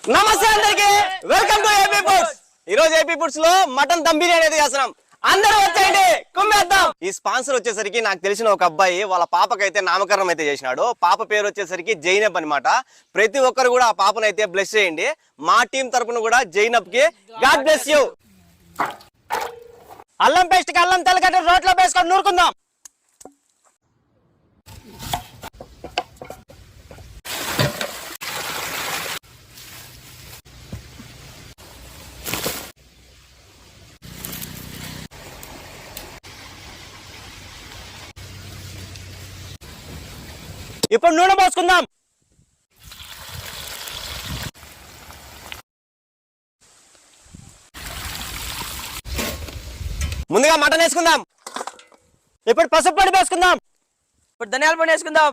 నమస్తే అందరికి, welcome to AP foods. ఈ రోజు ఏపీ ఫుడ్స్ లో మటన్ దమ్ బిర్యానీ అయితే చేస్తున్నాం. అందరూ వచ్చేయండి, కుమ్మేద్దాం. ఈ స్పాన్సర్ వచ్చేసరికి నాకు తెలిసిన ఒక అబ్బాయి వాళ్ళ పాపకైతే నామకరణం అయితే చేసినాడు. పాప పేరు వచ్చేసరికి జైనబ్ అన్నమాట. ప్రతి ఒక్కరు కూడా ఆ పాపను అయితే బ్లెస్ చేయండి. మా టీం తరపున కూడా జైనబ్ కి గాడ్ బ్లెస్ యూ. అల్లం పేస్ట్ కి అల్లం తెల్లగడ్డ రోట్లో వేసుకొని నూరుకుందాం. ఇప్పుడు నూనె పోసుకుందాం. ముందుగా మటన్ వేసుకుందాం. ఇప్పుడు పసుపు పొడి వేసుకుందాం. ఇప్పుడు ధనియాల పొడి వేసుకుందాం.